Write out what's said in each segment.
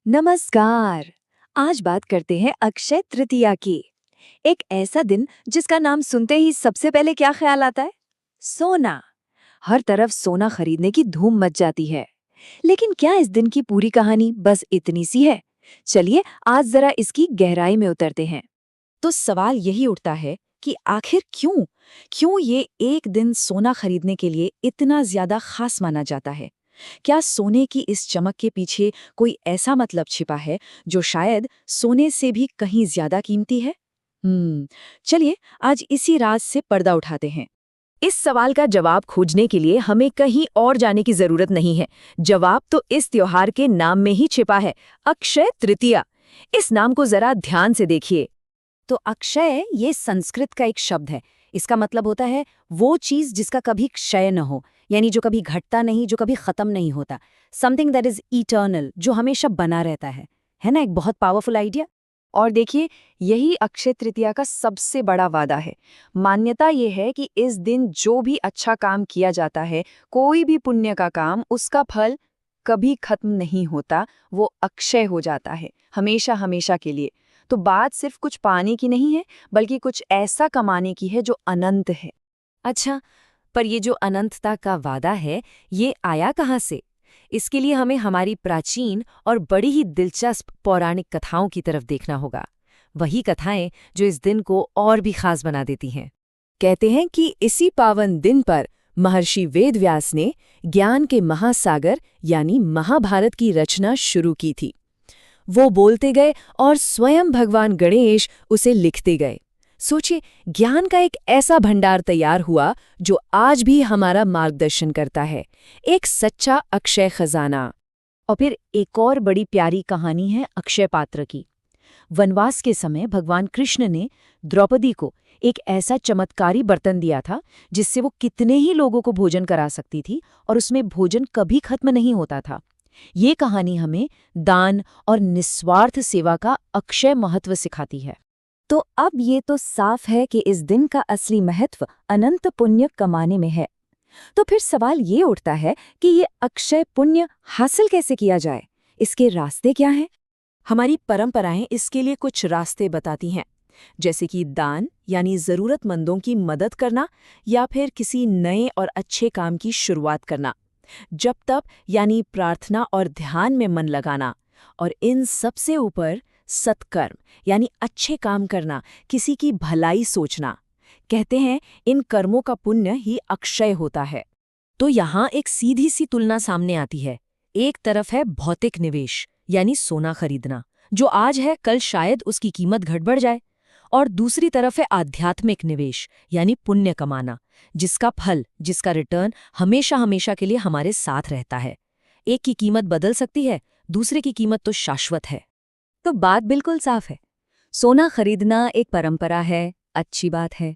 नमस्कार। आज बात करते हैं अक्षय तृतीया की। एक ऐसा दिन जिसका नाम सुनते ही सबसे पहले क्या ख्याल आता है? सोना। हर तरफ सोना खरीदने की धूम मच जाती है। लेकिन क्या इस दिन की पूरी कहानी बस इतनी सी है? चलिए आज जरा इसकी गहराई में उतरते हैं। तो सवाल यही उठता है कि आखिर क्यों क्यों ये एक दिन सोना खरीदने के लिए इतना ज्यादा खास माना जाता है। क्या सोने की इस चमक के पीछे कोई ऐसा मतलब छिपा है जो शायद सोने से भी कहीं ज्यादा कीमती है? चलिए आज इसी राज से पर्दा उठाते हैं। इस सवाल का जवाब खोजने के लिए हमें कहीं और जाने की जरूरत नहीं है। जवाब तो इस त्योहार के नाम में ही छिपा है, अक्षय तृतीया। इस नाम को जरा ध्यान से देखिए। तो अक्षय ये संस्कृत का एक शब्द है। इसका मतलब होता है वो चीज जिसका कभी क्षय न हो, यानी जो कभी घटता नहीं, जो कभी खत्म नहीं होता। समथिंग दैट इज इटर्नल, जो हमेशा बना रहता है ना? एक बहुत पावरफुल आइडिया। और देखिए, यही अक्षय तृतीया का सबसे बड़ा वादा है। मान्यता ये है कि इस दिन जो भी अच्छा काम किया जाता है, कोई भी पुण्य का काम, उसका फल कभी खत्म नहीं होता, वो अक्षय हो जाता है, हमेशा हमेशा के लिए। तो बात सिर्फ कुछ पाने की नहीं है, बल्कि कुछ ऐसा कमाने की है जो अनंत है। अच्छा, पर ये जो अनंतता का वादा है, ये आया कहाँ से? इसके लिए हमें हमारी प्राचीन और बड़ी ही दिलचस्प पौराणिक कथाओं की तरफ देखना होगा। वही कथाएं जो इस दिन को और भी खास बना देती हैं। कहते हैं कि इसी पावन दिन पर महर्षि वेदव्यास ने ज्ञान के महासागर यानी महाभारत की रचना शुरू की थी। वो बोलते गए और स्वयं भगवान गणेश उसे लिखते गए। सोचिए, ज्ञान का एक ऐसा भंडार तैयार हुआ जो आज भी हमारा मार्गदर्शन करता है, एक सच्चा अक्षय खजाना। और फिर एक और बड़ी प्यारी कहानी है अक्षय पात्र की। वनवास के समय भगवान कृष्ण ने द्रौपदी को एक ऐसा चमत्कारी बर्तन दिया था जिससे वो कितने ही लोगों को भोजन करा सकती थी और उसमें भोजन कभी खत्म नहीं होता था। ये कहानी हमें दान और निस्वार्थ सेवा का अक्षय महत्व सिखाती है। तो अब ये तो साफ है कि इस दिन का असली महत्व अनंत पुण्य कमाने में है। तो फिर सवाल ये उठता है कि ये अक्षय पुण्य हासिल कैसे किया जाए? इसके रास्ते क्या हैं? हमारी परंपराएं इसके लिए कुछ रास्ते बताती हैं, जैसे कि दान यानी जरूरतमंदों की मदद करना, या फिर किसी नए और अच्छे काम की शुरुआत करना, जप तप यानी प्रार्थना और ध्यान में मन लगाना, और इन सबसे ऊपर सत्कर्म यानी अच्छे काम करना, किसी की भलाई सोचना। कहते हैं इन कर्मों का पुण्य ही अक्षय होता है। तो यहाँ एक सीधी सी तुलना सामने आती है। एक तरफ है भौतिक निवेश यानी सोना खरीदना, जो आज है कल शायद उसकी कीमत घट बढ़ जाए, और दूसरी तरफ है आध्यात्मिक निवेश यानी पुण्य कमाना, जिसका फल, जिसका रिटर्न हमेशा हमेशा के लिए हमारे साथ रहता है। एक की कीमत बदल सकती है, दूसरे की कीमत तो शाश्वत है। तो बात बिल्कुल साफ है। सोना खरीदना एक परंपरा है, अच्छी बात है।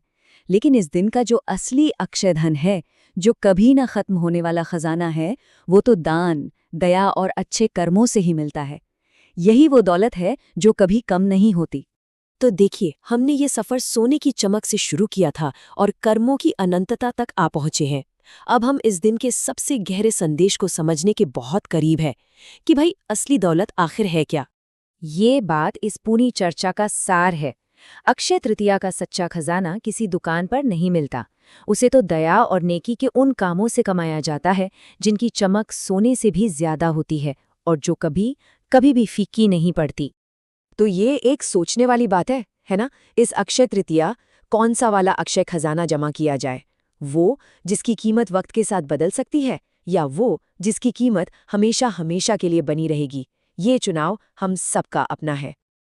लेकिन इस दिन का जो असली अक्षय धन है, जो कभी ना खत्म होने वाला खजाना है, वो तो दान, दया और अच्छे कर्मों से ही मिलता है। यही वो दौलत है जो कभी कम नहीं होती। तो देखिए, हमने ये सफर सोने की चमक से शुरू किया था और कर्मों की अनंतता तक आ पहुंचे हैं। अब हम इस दिन के सबसे गहरे संदेश को समझने के बहुत करीब है कि भाई असली दौलत आखिर है क्या। ये बात इस पूरी चर्चा का सार है। अक्षय तृतीया का सच्चा खजाना किसी दुकान पर नहीं मिलता। उसे तो दया और नेकी के उन कामों से कमाया जाता है जिनकी चमक सोने से भी ज्यादा होती है और जो कभी कभी भी फीकी नहीं पड़ती। तो ये एक सोचने वाली बात है ना? इस अक्षय तृतीया कौन सा वाला अक्षय खजाना जमा किया जाए? वो जिसकी कीमत वक्त के साथ बदल सकती है, या वो जिसकी कीमत हमेशा हमेशा के लिए बनी रहेगी? ये चुनाव हम सबका अपना है।